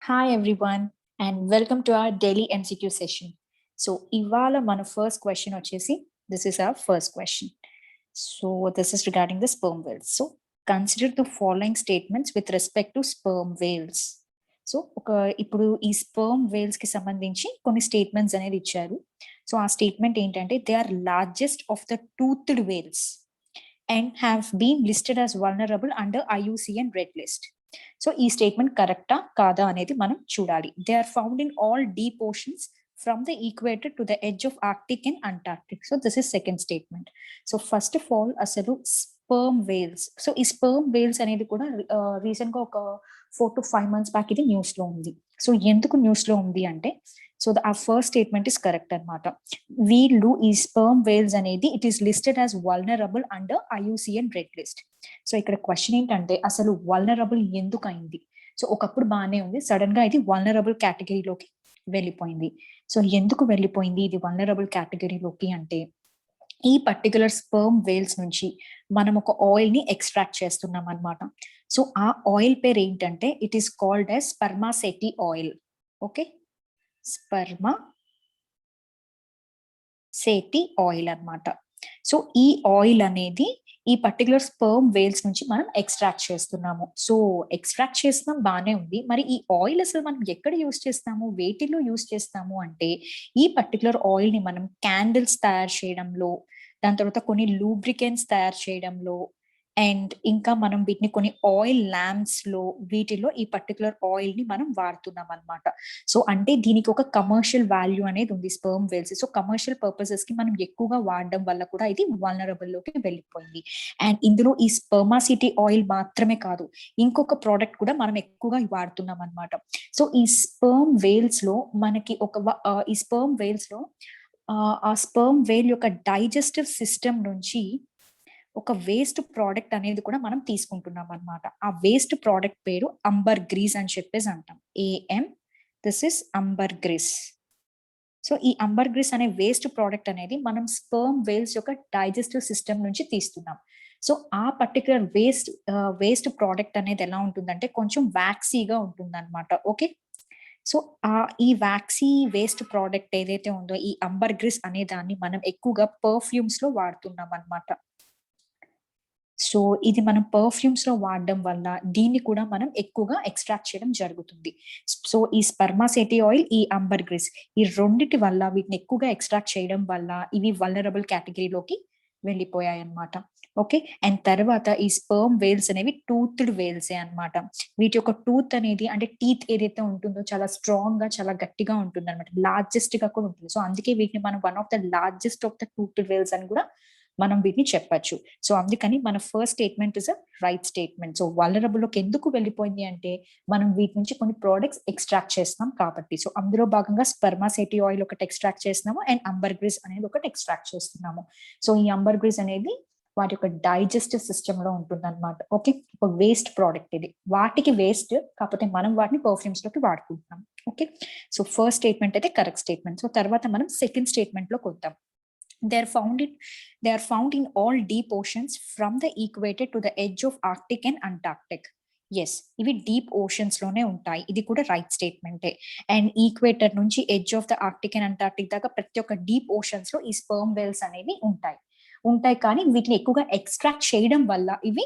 Hi everyone and welcome to our daily MCQ session. So ivala mana first question vachesi, this is our first question. So this is regarding the sperm whales. So consider the following statements with respect to sperm whales. So ఇప్పుడు ఈ sperm Wales కి సంబంధించి కొన్ని statements అనేది ఇచ్చారు. So ఆ statement ఏంటంటే they are largest of the toothed whales and have been listed as vulnerable under IUCN red list. So ఈ స్టేట్మెంట్ కరెక్టా కాదా అనేది మనం చూడాలి. They are found in all deep oceans from the equator to the edge of Arctic and Antarctic. So this is second statement. So first of all అసలు sperm whales, so ఈ sperm whales అనేది కూడా recent గా ఒక 4 to 5 months back ఇది news లో ఉంది. So ఎందుకు న్యూస్ లో ఉంది అంటే, సో ఆ ఫస్ట్ స్టేట్మెంట్ ఇస్ కరెక్ట్ అనమాట. వీళ్ళు ఈ స్పర్మ్ వేల్స్ అనేది it is listed as vulnerable under IUCN red list. So ఇక్కడ క్వశ్చన్ ఏంటంటే అసలు వల్నరబుల్ ఎందుకు అయింది? సో ఒకప్పుడు బాగానే ఉంది, సడన్ గా ఇది వల్నరబుల్ కేటగిరీలోకి వెళ్ళిపోయింది. సో ఎందుకు వెళ్ళిపోయింది ఇది వల్నరబుల్ కేటగిరీలోకి అంటే, ఈ పర్టికులర్ స్పర్మ్ వేల్స్ నుంచి మనం ఒక ఆయిల్ ని ఎక్స్ట్రాక్ట్ చేస్తున్నాం అనమాట. సో ఆ ఆయిల్ పేరు ఏంటంటే it is called as spermaceti oil. Okay, spermaceti oil అన్నమాట. సో ఈ ఆయిల్ అనేది ఈ పర్టికులర్ స్పర్మ్ వేల్స్ నుంచి మనం ఎక్స్ట్రాక్ట్ చేస్తున్నాము. సో ఎక్స్ట్రాక్ట్ చేస్తున్నాం బాగానే ఉంది, మరి ఈ ఆయిల్ అసలు మనం ఎక్కడ యూస్ చేస్తాము, వేటిలో యూస్ చేస్తాము అంటే, ఈ పర్టికులర్ ఆయిల్ ని మనం క్యాండిల్స్ తయారు చేయడంలో, దాని తర్వాత కొన్ని లూబ్రికెంట్స్ తయారు చేయడంలో, అండ్ ఇంకా మనం వీటిని కొన్ని ఆయిల్ ల్యాంప్స్ లో వీటిలో ఈ పర్టికులర్ ఆయిల్ ని మనం వాడుతున్నాం అనమాట. సో అంటే దీనికి ఒక కమర్షియల్ వాల్యూ అనేది ఉంది sperm whales. So commercial purposes కి మనం ఎక్కువగా వాడడం వల్ల కూడా ఇది వల్నరబుల్ లోకి వెళ్ళిపోయింది. అండ్ ఇందులో ఈ స్పర్మాసిటీ ఆయిల్ మాత్రమే కాదు, ఇంకొక ప్రోడక్ట్ కూడా మనం ఎక్కువగా వాడుతున్నాం అనమాట. సో ఈ స్పర్మ్ వేల్స్ లో మనకి ఈ స్పర్మ్ వేల్స్ లో ఆ స్పర్మ్ వేల్ యొక్క డైజెస్టివ్ సిస్టమ్ నుంచి ఒక వేస్ట్ ప్రోడక్ట్ అనేది కూడా మనం తీసుకుంటున్నాం అనమాట. ఆ వేస్ట్ ప్రోడక్ట్ పేరు అంబర్ గ్రీస్ అని చెప్పేసి అంటాం. This is ambergris. So ఈ అంబర్ గ్రీస్ అనే వేస్ట్ ప్రోడక్ట్ అనేది మనం స్పర్మ్ వేల్స్ యొక్క డైజెస్టివ్ సిస్టమ్ నుంచి తీస్తున్నాం. సో ఆ పర్టికులర్ వేస్ట్ ప్రోడక్ట్ అనేది ఎలా ఉంటుందంటే కొంచెం వ్యాక్సీగా ఉంటుంది అనమాట. ఓకే, సో ఈ వ్యాక్సీ వేస్ట్ ప్రోడక్ట్ ఏదైతే ఉందో ఈ అంబర్ గ్రీస్ అనే దాన్ని మనం ఎక్కువగా పర్ఫ్యూమ్స్ లో వాడుతున్నాం అనమాట. సో ఇది మనం పర్ఫ్యూమ్స్ లో వాడడం వల్ల దీన్ని కూడా మనం ఎక్కువగా ఎక్స్ట్రాక్ట్ చేయడం జరుగుతుంది. సో ఈ స్పర్మాసెటి ఆయిల్, ఈ అంబర్ గ్రీస్, ఈ రెండిటి వల్ల వీటిని ఎక్కువగా ఎక్స్ట్రాక్ట్ చేయడం వల్ల ఇవి వల్నరబుల్ కేటగిరీలోకి వెళ్ళిపోయాయి అనమాట. ఓకే, అండ్ తర్వాత ఈ స్పర్మ్ వేల్స్ అనేవి టూత్డ్ వేల్సే అనమాట. వీటి యొక్క టూత్ అనేది అంటే టీత్ ఏదైతే ఉంటుందో చాలా స్ట్రాంగ్ గా చాలా గట్టిగా ఉంటుంది అనమాట, లార్జెస్ట్ గా కూడా ఉంటుంది. సో అందుకే వీటిని మనం one of the largest of the toothed whales అని కూడా మనం వీటిని చెప్పచ్చు. సో అందుకని మన first statement is a right statement. So vulnerable లోకి ఎందుకు వెళ్ళిపోయింది అంటే మనం వీటి నుంచి కొన్ని ప్రోడక్ట్స్ ఎక్స్ట్రాక్ట్ చేస్తున్నాం కాబట్టి. సో అందులో భాగంగా స్పర్మాసెటి ఆయిల్ ఒకటి ఎక్స్ట్రాక్ట్ చేస్తున్నాము అండ్ అంబర్ గ్రీస్ అనేది ఒకటి ఎక్స్ట్రాక్ట్ చేస్తున్నాము. సో ఈ అంబర్ గ్రీస్ అనేది వాటి యొక్క డైజెస్టివ్ సిస్టమ్ లో ఉంటుంది అనమాట. ఓకే, ఒక వేస్ట్ ప్రోడక్ట్ ఇది, వాటికి వేస్ట్ కాకపోతే మనం వాటిని పర్ఫ్యూమ్స్ లోకి వాడుకుంటున్నాం. ఓకే, సో ఫస్ట్ స్టేట్మెంట్ అయితే కరెక్ట్ స్టేట్మెంట్. సో తర్వాత మనం సెకండ్ స్టేట్మెంట్ లోకి వద్దాం. They are found in all deep oceans from the equator to the edge of Arctic and Antarctic. Yes, ఇవి డీప్ ఓషన్స్ లోనే ఉంటాయి, ఇది కూడా రైట్ స్టేట్మెంటే. అండ్ ఈక్వేటర్ నుంచి edge of the Arctic and Antarctic దాకా ప్రతి ఒక్క డీప్ ఓషన్స్ లో ఈ స్పర్మ్ వేల్స్ అనేవి ఉంటాయి కానీ వీటిని ఎక్కువగా ఎక్స్ట్రాక్ట్ చేయడం వల్ల ఇవి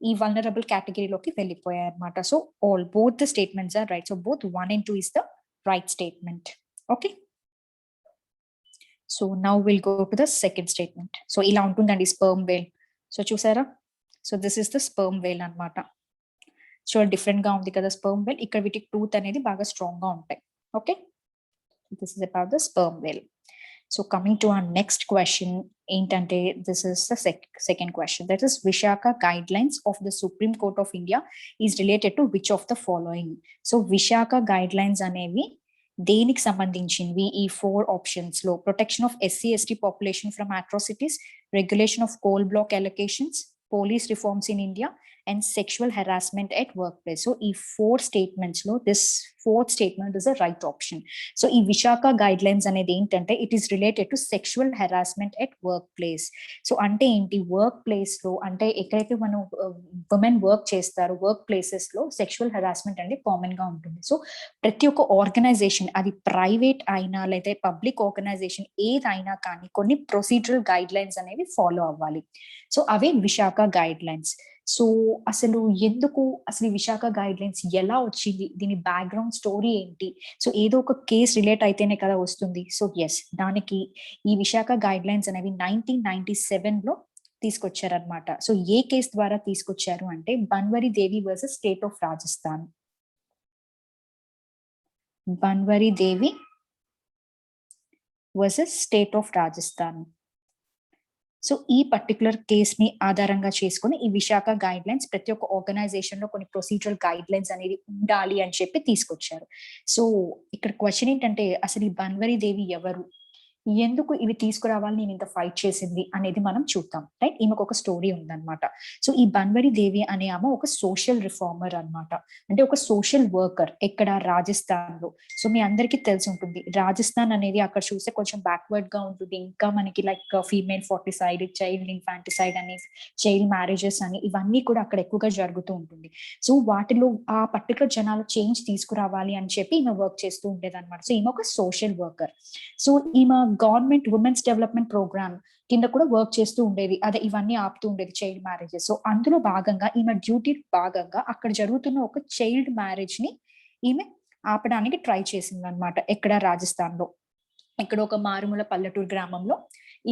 ఈ వల్నరబుల్ కేటగిరీలోకి వెళ్ళిపోయాయి అనమాట. So both the statements are right. So both 1 and 2 is the right statement. Okay, so now will go to the second statement. So ఇలా ఉంటుందండి స్పర్మ్ వేల్. సో చూసారా, so this is the sperm whale అనమాట. So different గా ఉంది కదా sperm వేల్, ఇక్కడ వీటికి tooth అనేది బాగా స్ట్రాంగ్ గా ఉంటాయి. Okay, this is about the sperm whale. So coming to our next question ఏంటంటే, this is the second question, that is Vishaka guidelines of the Supreme Court of India is related to which of the following. So Vishaka guidelines అనేవి దేనికి సంబంధించినవి? ఈ 4 options లో protection of SC/ST population from atrocities, regulation of coal block allocations, police reforms in India and sexual harassment at workplace. So ఈ 4 statements లో this fourth statement is a right option. So ఈ Vishaka guide lines అనేది ఏంటంటే it is related to sexual harassment at workplace. So అంటే ఏంటి, work place లో అంటే ఎక్కడైతే మనం ఉమెన్ వర్క్ చేస్తారు వర్క్ ప్లేసెస్ లో సెక్షువల్ హెరాస్మెంట్ అనేది కామన్ గా ఉంటుంది. సో ప్రతి ఒక్క ఆర్గనైజేషన్, అది ప్రైవేట్ అయినా లేదా పబ్లిక్ ఆర్గనైజేషన్ ఏదైనా కానీ కొన్ని ప్రొసీజరల్ గైడ్ లైన్స్ అనేవి ఫాలో అవ్వాలి. సో అవే విశాఖ గైడ్ లైన్స్. సో అసలు ఎందుకు అసలు ఈ విశాఖ గైడ్ లైన్స్ ఎలా వచ్చింది, దీని బ్యాక్గ్రౌండ్ స్టోరీ ఏంటి, సో ఏదో ఒక కేస్ రిలేట్ అయితేనే కదా వస్తుంది. సో ఎస్, దానికి ఈ విశాఖ గైడ్ లైన్స్ అనేవి 1997 లో తీసుకొచ్చారనమాట. సో ఏ కేసు ద్వారా తీసుకొచ్చారు అంటే Banwari Devi versus state of Rajasthan. Banwari Devi versus state of Rajasthan. So ఈ పర్టికులర్ కేస్ ని ఆధారంగా చేసుకుని ఈ విశాఖ గైడ్ లైన్స్ ప్రతి ఒక్క ఆర్గనైజేషన్ లో కొన్ని ప్రొసీజరల్ గైడ్ లైన్స్ అనేది ఉండాలి అని చెప్పి తీసుకొచ్చారు. సో ఇక్కడ క్వశ్చన్ ఏంటంటే అసలు ఈ బన్వరి దేవి ఎవరు, ఎందుకు ఇవి తీసుకురావాలి, నేను ఇంత ఫైట్ చేసింది అనేది మనం చూద్దాం. రైట్, ఈమెకు ఒక స్టోరీ ఉందన్నమాట. సో ఈ బన్వరి దేవి అనే ఆమె ఒక సోషల్ రిఫార్మర్ అన్నమాట, అంటే ఒక సోషల్ వర్కర్ ఎక్కడ రాజస్థాన్ లో. సో మీ అందరికీ తెలిసి ఉంటుంది రాజస్థాన్ అనేది అక్కడ చూస్తే కొంచెం బ్యాక్వర్డ్ గా ఉంటుంది. ఇంకా మనకి లైక్ ఫీమేల్ ఫార్టిసైడ్, చైల్డ్ ఇన్ఫాంటిసైడ్ అని, చైల్డ్ మ్యారేజెస్ అని ఇవన్నీ కూడా అక్కడ ఎక్కువగా జరుగుతూ ఉంటుంది. సో వాటిలో ఆ పర్టికులర్ జనాలు చేంజ్ తీసుకురావాలి అని చెప్పి ఈమె వర్క్ చేస్తూ ఉండేది అనమాట. సో ఈమె ఒక సోషల్ వర్కర్. సో ఈమె గవర్నమెంట్ ఉమెన్స్ డెవలప్మెంట్ ప్రోగ్రామ్ కింద కూడా వర్క్ చేస్తూ ఉండేది. అదే ఇవన్నీ ఆపుతూ ఉండేది, చైల్డ్ మ్యారేజెస్. సో అందులో భాగంగా ఈమె డ్యూటీ భాగంగా అక్కడ జరుగుతున్న ఒక చైల్డ్ మ్యారేజ్ ని ఈమె ఆపడానికి ట్రై చేసింది అనమాట. ఎక్కడ రాజస్థాన్ లో, ఇక్కడ ఒక మారుమూల పల్లెటూరు గ్రామంలో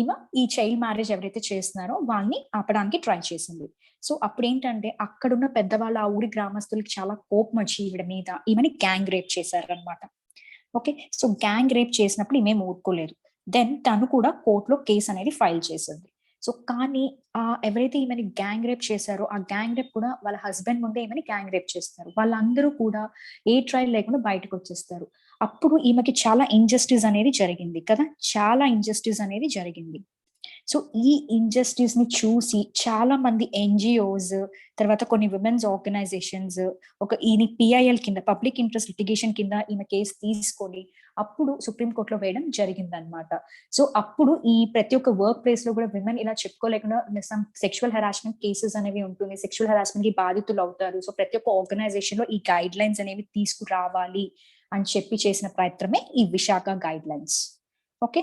ఈమె ఈ చైల్డ్ మ్యారేజ్ ఎవరైతే చేస్తున్నారో వాళ్ళని ఆపడానికి ట్రై చేసింది. సో అప్పుడు ఏంటంటే అక్కడున్న పెద్దవాళ్ళ ఆ ఊరి గ్రామస్తులకి చాలా కోపం వచ్చి ఈవిడ మీద ఈమెని గ్యాంగ్ రేప్ చేశారనమాట. ఓకే, సో గ్యాంగ్ రేప్ చేసినప్పుడు ఈమె ఊరుకోలేదు. దెన్ తను కూడా కోర్టులో కేసు అనేది ఫైల్ చేసింది. సో కానీ ఎవరైతే ఈమెని గ్యాంగ్ రేప్ చేశారో ఆ గ్యాంగ్ రేప్ కూడా వాళ్ళ హస్బెండ్ ముందే ఈమెని గ్యాంగ్ రేప్ చేస్తారు. వాళ్ళందరూ కూడా ఏ ట్రయల్ లేకుండా బయటకు వచ్చేస్తారు. అప్పుడు ఈమెకి చాలా ఇంజస్టిస్ అనేది జరిగింది కదా, చాలా ఇంజస్టిస్ అనేది జరిగింది. సో ఈ ఇంజస్టిస్ ని చూసి చాలా మంది ఎన్జిఓస్, తర్వాత కొన్ని విమెన్స్ ఆర్గనైజేషన్స్ ఈయన పిఐఎల్ కింద, పబ్లిక్ ఇంట్రెస్ట్ లిటిగేషన్ కింద ఈమె కేసు తీసుకొని అప్పుడు సుప్రీంకోర్టులో వేయడం జరిగింది అనమాట. సో అప్పుడు ఈ ప్రతి ఒక్క వర్క్ ప్లేస్ లో కూడా విమెన్ ఇలా చెప్పుకోలేకుండా సమ్ సెక్షువల్ హెరాస్మెంట్ కేసెస్ అనేవి ఉంటుంది, సెక్షువల్ హెరాస్మెంట్ కి బాధితులు అవుతారు. సో ప్రతి ఒక్క ఆర్గనైజేషన్ లో ఈ గైడ్ లైన్స్ అనేవి తీసుకురావాలి అని చెప్పి చేసిన ప్రయత్నమే ఈ Vishaka guidelines. Okay,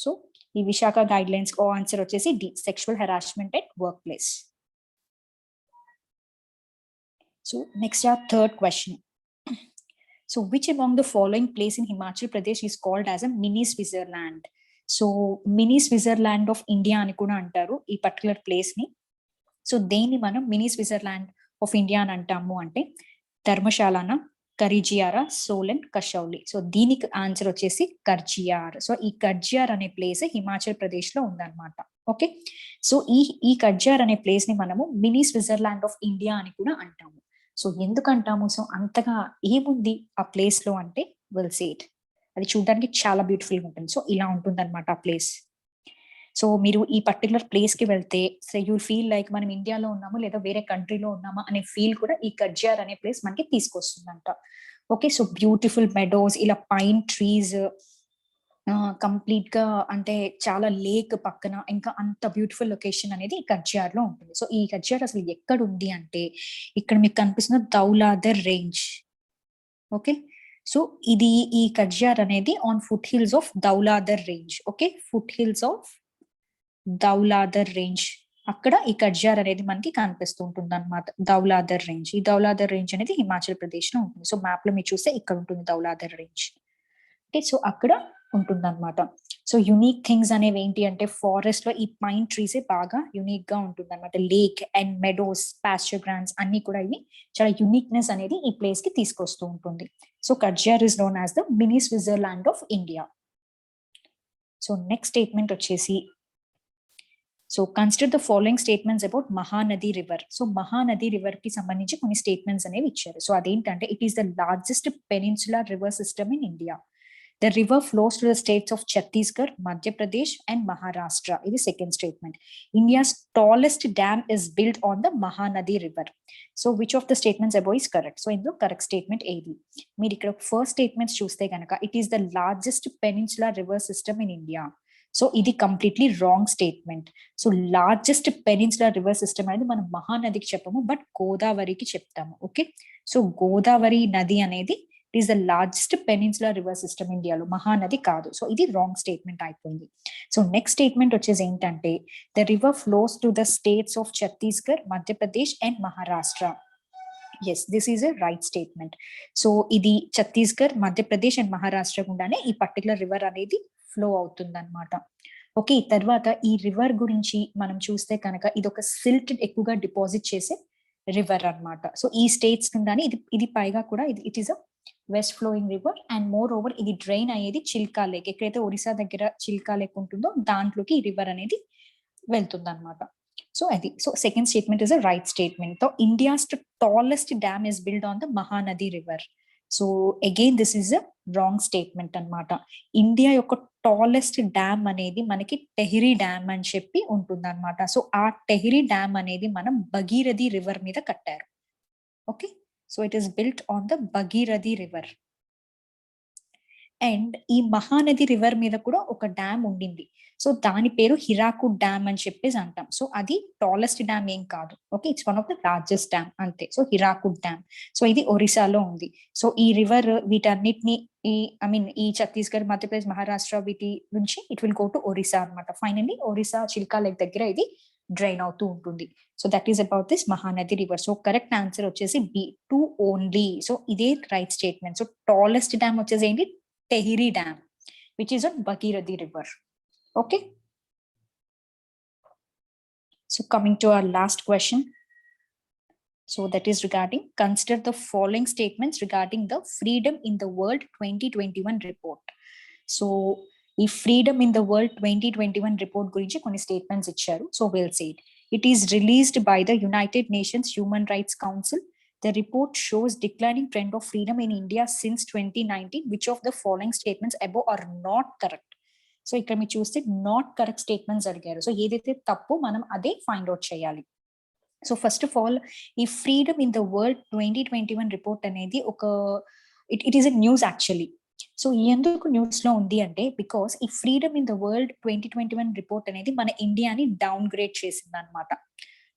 so ఈ విశాఖ గైడ్ లైన్స్ ఆన్సర్ వచ్చేసి the, sexual harassment at workplace. So next third question. So which among the following place in Himachal Pradesh is called as a mini Switzerland. So mini Switzerland of India అని కూడా అంటారు ఈ particular place ని. So దేన్ని మనం mini Switzerland of India అని అంటాము అంటే ధర్మశాలన, కరిజియారా, సోలెన్, కషౌలి. సో దీనికి ఆన్సర్ వచ్చేసి కర్జియార్. సో ఈ కర్జియార్ అనే ప్లేస్ హిమాచల్ ప్రదేశ్ లో ఉందన్నమాట. ఓకే, సో ఈ కర్జియార్ అనే ప్లేస్ ని మనము మినీ స్విట్జర్లాండ్ ఆఫ్ ఇండియా అని కూడా అంటాము. సో ఎందుకంటాము, సో అంతగా ఏముంది ఆ ప్లేస్ లో అంటే విల్ సీ ఇట్, అది చూడడానికి చాలా బ్యూటిఫుల్ గా ఉంటుంది. సో ఇలా ఉంటుంది అనమాట ఆ ప్లేస్. సో మీరు ఈ పర్టికులర్ ప్లేస్ కి వెళ్తే సో యూ ఫీల్ లైక్ మనం ఇండియాలో ఉన్నాము లేదా వేరే కంట్రీలో ఉన్నామా అనే ఫీల్ కూడా ఈ కర్జియార్ అనే ప్లేస్ మనకి తీసుకొస్తుందంట. ఓకే, సో బ్యూటిఫుల్ మెడోస్, ఇలా పైన్ ట్రీస్, కంప్లీట్ గా అంటే చాలా లేక్ పక్కన, ఇంకా అంత బ్యూటిఫుల్ లొకేషన్ అనేది ఈ కర్జియార్ లో ఉంటుంది. సో ఈ కర్జియార్ అసలు ఎక్కడ ఉంది అంటే ఇక్కడ మీకు కనిపిస్తున్న దౌలాధర్ రేంజ్. ఓకే, సో ఇది ఈ కర్జియార్ అనేది on foothills of Dhauladhar range. Okay, foothills of Dhauladhar range, అక్కడ ఈ కర్జియార్ అనేది మనకి కనిపిస్తూ ఉంటుంది అనమాట. దౌలాధర్ రేంజ్, ఈ దౌలాధర్ రేంజ్ అనేది హిమాచల్ ప్రదేశ్ లో ఉంటుంది. సో మ్యాప్ లో మీరు చూస్తే ఇక్కడ ఉంటుంది దౌలాధర్ రేంజ్. ఓకే, సో అక్కడ ఉంటుంది అనమాట. సో యునిక్ థింగ్స్ అనేవి ఏంటి అంటే ఫారెస్ట్ లో ఈ పైన్ ట్రీస్ బాగా యునిక్ గా ఉంటుంది అనమాట. Lake and meadows, pasture grounds అన్ని కూడా ఇవి చాలా యునిక్నెస్ అనేది ఈ ప్లేస్ కి తీసుకొస్తూ ఉంటుంది. So Khajjiar is known as the mini Switzerland of India. So next statement వచ్చేసి, so consider the following statements about Mahanadi river. So Mahanadi river కి సంబంధించి కొన్ని స్టేట్మెంట్స్ అనేవి ఇచ్చారు. సో అదేంటంటే it is the largest peninsular river system in India. The river flows to the states of Chhattisgarh, Madhya Pradesh, and Maharashtra. This is second statement. India's tallest dam is built on the Mahanadi River. So, which of the statements above is correct? So, in the correct statement, AD. మీరు ఇక్కడ first statements చూస్తే కనుక it is the largest peninsular river system in India. So ఇది completely wrong statement. So largest peninsular river system అనేది మనం మహానదికి చెప్పము, but గోదావరికి చెప్తాము. ఓకే, సో గోదావరి నది అనేది is the largest peninsular river system ఇండియాలో, మహానది కాదు. సో ఇది రాంగ్ స్టేట్మెంట్ అయిపోయింది. సో నెక్స్ట్ స్టేట్మెంట్ వచ్చేసి ఏంటంటే the river flows to the states of Chhattisgarh, Madhya Pradesh and Maharashtra. Yes, this is a right statement. So ఇది ఛత్తీస్గఢ్, మధ్యప్రదేశ్ అండ్ మహారాష్ట్ర గుండానే ఈ పర్టికులర్ రివర్ అనేది ఫ్లో అవుతుంది అనమాట. ఓకే, తర్వాత ఈ రివర్ గురించి మనం చూస్తే కనుక ఇది ఒక సిల్ట్ ఎక్కువగా డిపాజిట్ చేసే రివర్ అన్నమాట. సో ఈ స్టేట్స్ కిందనే ఇది పైగా కూడా it is a west flowing river and more over ఇది డ్రైన్ అయ్యేది చిల్కా లేక్. ఎక్కడైతే ఒరిస్సా దగ్గర చిల్కా లేక్ ఉంటుందో దాంట్లోకి ఈ రివర్ అనేది వెళ్తుంది అనమాట. సో అది, so second statement is a right statement. So India's tallest dam is build on the Mahanadi river. So again this is a wrong statement అన్నమాట. ఇండియా యొక్క టాలెస్ట్ డ్యామ్ అనేది మనకి టెహ్రీ డ్యామ్ అని చెప్పి ఉంటుంది అనమాట. సో ఆ టెహ్రీ డ్యామ్ అనేది మనం భగీరథి రివర్ మీద కట్టారు. Okay, so it is built on the Bhagirathi river. And ఈ మహానది రివర్ మీద కూడా ఒక డ్యామ్ ఉండింది. సో దాని పేరు హిరాకుడ్ డ్యామ్ అని చెప్పేసి అంటాం. సో అది టాలెస్ట్ డ్యామ్ ఏం కాదు. Okay, it's one of the largest dam అంతే. సో హిరాకుడ్ డ్యామ్, సో ఇది ఒరిస్సాలో ఉంది. సో ఈ రివర్ వీటన్నిటిని ఈ ఛత్తీస్గఢ్, మధ్యప్రదేశ్, మహారాష్ట్ర వీటి నుంచి it will go to Orissa అనమాట. ఫైనల్లీ ఒరిస్సా చిల్కా లేక్ దగ్గర ఇది డ్రైన్ అవుతూ ఉంటుంది. So that is about this Mahanadi river. So correct answer వచ్చేసి B2 ఓన్లీ. సో ఇదే right statement. So tallest dam వచ్చేసి ఏంటి? Tehri Dam, which is on Bhagirathi River. Okay. So coming to our last question. So that is regarding, consider the following statements regarding the Freedom in the World 2021 report. So ఈ Freedom in the World 2021 report గురించి కొన్ని statements ఇచ్చారు. So we'll see it. It is released by the United Nations Human Rights Council. The report shows declining trend of freedom in India since 2019. Which of the following statements above are not correct? So ఇక్కడ మీరు చూస్తే not correct statements అడిగారు. So ఏదైతే తప్పు మనం అదే find out చేయాలి. So first of all ఈ freedom in the world 2021 report అనేది ఒక it is a news actually. So ఎందుకు న్యూస్ లో ఉంది అంటే బికాస్ ఈ freedom in the world 2021 report అనేది మన ఇండియాని డౌన్ గ్రేడ్ చేసింది అనమాట.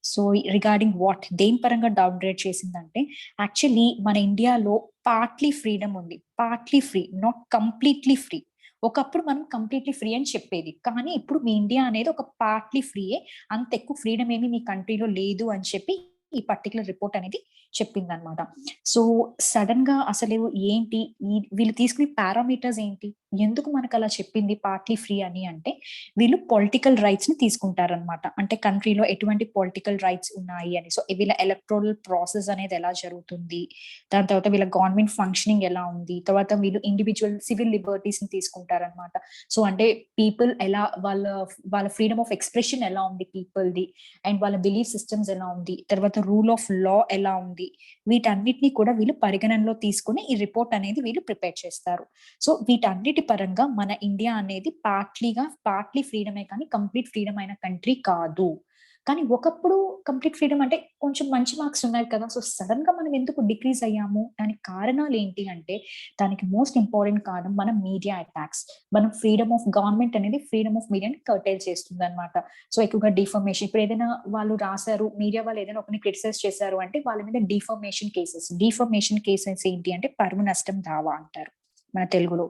సో రిగార్డింగ్ వాట్, దేని పరంగా డౌన్ గ్రేడ్ చేసిందంటే యాక్చువల్లీ మన ఇండియాలో పార్ట్లీ ఫ్రీడమ్ ఉంది, partly free, not completely free. ఒకప్పుడు మనం కంప్లీట్లీ ఫ్రీ అని చెప్పేది, కానీ ఇప్పుడు మీ ఇండియా అనేది ఒక పార్ట్లీ ఫ్రీయే, అంత ఎక్కువ ఫ్రీడమ్ ఏమి మీ కంట్రీలో లేదు అని చెప్పి ఈ పర్టికులర్ రిపోర్ట్ అనేది చెప్పింది అనమాట. సో సడన్ గా అసలు ఏంటి వీళ్ళు తీసుకునే పారామీటర్స్ ఏంటి, ఎందుకు మనకు అలా చెప్పింది పార్ట్లీ ఫ్రీ అని అంటే వీళ్ళు పొలిటికల్ రైట్స్ ని తీసుకుంటారనమాట. అంటే కంట్రీలో ఎటువంటి పొలిటికల్ రైట్స్ ఉన్నాయి అని. సో వీళ్ళ ఎలక్ట్రల్ ప్రాసెస్ అనేది ఎలా జరుగుతుంది, దాని తర్వాత వీళ్ళ గవర్నమెంట్ ఫంక్షనింగ్ ఎలా ఉంది, తర్వాత వీళ్ళు ఇండివిజువల్ సివిల్ లిబర్టీస్ ని తీసుకుంటారనమాట. సో అంటే పీపుల్ ఎలా వాళ్ళ ఫ్రీడమ్ ఆఫ్ ఎక్స్ప్రెషన్ ఎలా ఉంది పీపుల్ది, అండ్ వాళ్ళ బిలీఫ్ సిస్టమ్స్ ఎలా ఉంది, తర్వాత రూల్ ఆఫ్ లా ఎలా ఉంది, వీటన్నిటిని కూడా వీళ్ళు పరిగణనలో తీసుకుని ఈ రిపోర్ట్ అనేది వీళ్ళు ప్రిపేర్ చేస్తారు. సో వీటన్నిటి పరంగా మన ఇండియా అనేది పార్ట్లీ ఫ్రీడమే కానీ కంప్లీట్ ఫ్రీడమ్ అయిన కంట్రీ కాదు. కానీ ఒకప్పుడు కంప్లీట్ ఫ్రీడమ్ అంటే కొంచెం మంచి మార్క్స్ ఉన్నాయి కదా. సో సడన్ గా మనం ఎందుకు డిక్రీజ్ అయ్యాము, దానికి కారణాలు ఏంటి అంటే దానికి మోస్ట్ ఇంపార్టెంట్ కారణం మన మీడియా అటాక్స్. మనం ఫ్రీడమ్ ఆఫ్ గవర్నమెంట్ అనేది ఫ్రీడమ్ ఆఫ్ మీడియాని కర్టైల్ చేస్తుంది అనమాట. సో ఎక్కువగా డిఫర్మేషన్, ఇప్పుడు ఏదైనా వాళ్ళు రాశారు, మీడియా వాళ్ళు ఏదైనా ఒకరిని క్రిటిసైజ్ చేశారు అంటే వాళ్ళ మీద డిఫర్మేషన్ కేసెస్ ఏంటి అంటే పరువు నష్టం దావా అంటారు మన తెలుగులో.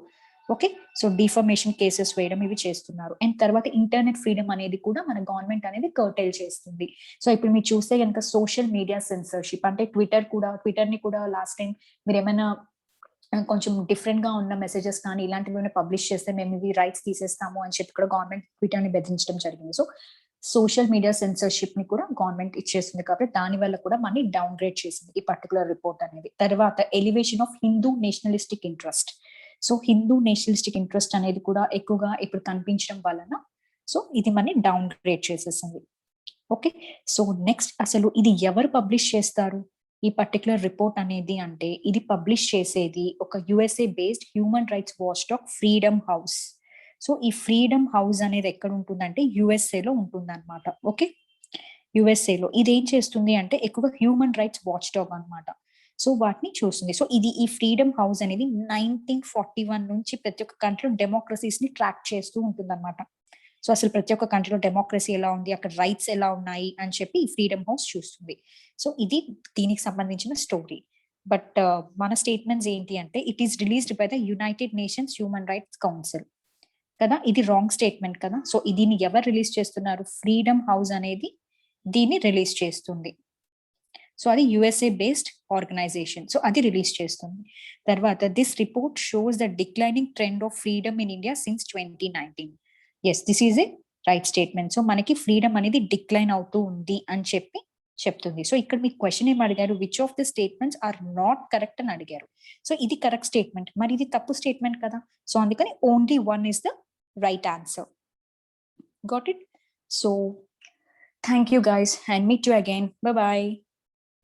ఓకే, సో డిఫర్మేషన్ కేసెస్ వేయడం ఇవి చేస్తున్నారు. అండ్ తర్వాత ఇంటర్నెట్ ఫ్రీడమ్ అనేది కూడా మన గవర్నమెంట్ అనేది కర్టైల్ చేస్తుంది. సో ఇప్పుడు మీరు చూస్తే కనుక సోషల్ మీడియా సెన్సర్షిప్ అంటే ట్విట్టర్ ని కూడా లాస్ట్ టైం మీరు ఏమైనా కొంచెం డిఫరెంట్ గా ఉన్న మెసేజెస్ కానీ ఇలాంటివి పబ్లిష్ చేస్తే మేము ఇవి రైట్స్ తీసేస్తాము అని చెప్పి కూడా గవర్నమెంట్ ట్విట్టర్ ని బెదిరించడం జరిగింది. సో సోషల్ మీడియా సెన్సర్షిప్ ని కూడా గవర్నమెంట్ ఇచ్చేస్తుంది, కాబట్టి దాని వల్ల కూడా మనీ డౌన్ గ్రేడ్ చేసింది ఈ పర్టికులర్ రిపోర్ట్ అనేది. తర్వాత elevation of Hindu nationalistic interest. So Hindu nationalistic interest అనేది కూడా ఎక్కువగా ఇప్పుడు కనిపించడం వలన సో ఇది మనీ డౌన్ గ్రేడ్ చేసేసింది. ఓకే, సో నెక్స్ట్ అసలు ఇది ఎవరు పబ్లిష్ చేస్తారు, ఈ పర్టిక్యులర్ రిపోర్ట్ అనేది అంటే ఇది పబ్లిష్ చేసేది ఒక USA based human rights watchdog freedom house. So ఈ ఫ్రీడమ్ హౌస్ అనేది ఎక్కడ ఉంటుందంటే యుఎస్ఏలో ఉంటుందన్నమాట. ఓకే, యుఎస్ఏలో ఇది ఏం చేస్తుంది అంటే ఎక్కువ హ్యూమన్ రైట్స్ వాచ్డాగ్ అన్నమాట. సో వాటిని చూస్తుంది. సో ఇది ఈ ఫ్రీడమ్ హౌస్ అనేది 1941 నుంచి ప్రతి ఒక్క కంట్రీలో డెమోక్రసీస్ ని ట్రాక్ చేస్తూ ఉంటుందన్నమాట. సో అసలు ప్రతి ఒక్క కంట్రీలో డెమోక్రసీ ఎలా ఉంది, అక్కడ రైట్స్ ఎలా ఉన్నాయి అని చెప్పి ఈ ఫ్రీడమ్ హౌస్ చూస్తుంది. సో ఇది దీనికి సంబంధించిన స్టోరీ. బట్ మన స్టేట్మెంట్స్ ఏంటి అంటే it is released by the United nations human rights council కదా, ఇది రాంగ్ స్టేట్మెంట్ కదా. సో దీన్ని ఎవరు రిలీజ్ చేస్తున్నారు? ఫ్రీడమ్ హౌస్ అనేది దీన్ని రిలీజ్ చేస్తుంది. సో అది యుఎస్ఏ బేస్డ్ ఆర్గనైజేషన్. సో అది రిలీజ్ చేస్తుంది. తర్వాత this report shows the declining trend of freedom in India since 2019. Yes, this is a right statement. So మనకి ఫ్రీడమ్ అనేది డిక్లైన్ అవుతూ ఉంది అని చెప్పి చెప్తుంది. సో ఇక్కడ మీకు క్వశ్చన్ ఏం అడిగారు, which of the statements are not correct అని అడిగారు. సో ఇది కరెక్ట్ స్టేట్మెంట్, మరి ఇది తప్పు స్టేట్మెంట్ కదా. సో అందుకని only one is the right answer. Got it? So thank you guys and meet you again. Bye bye.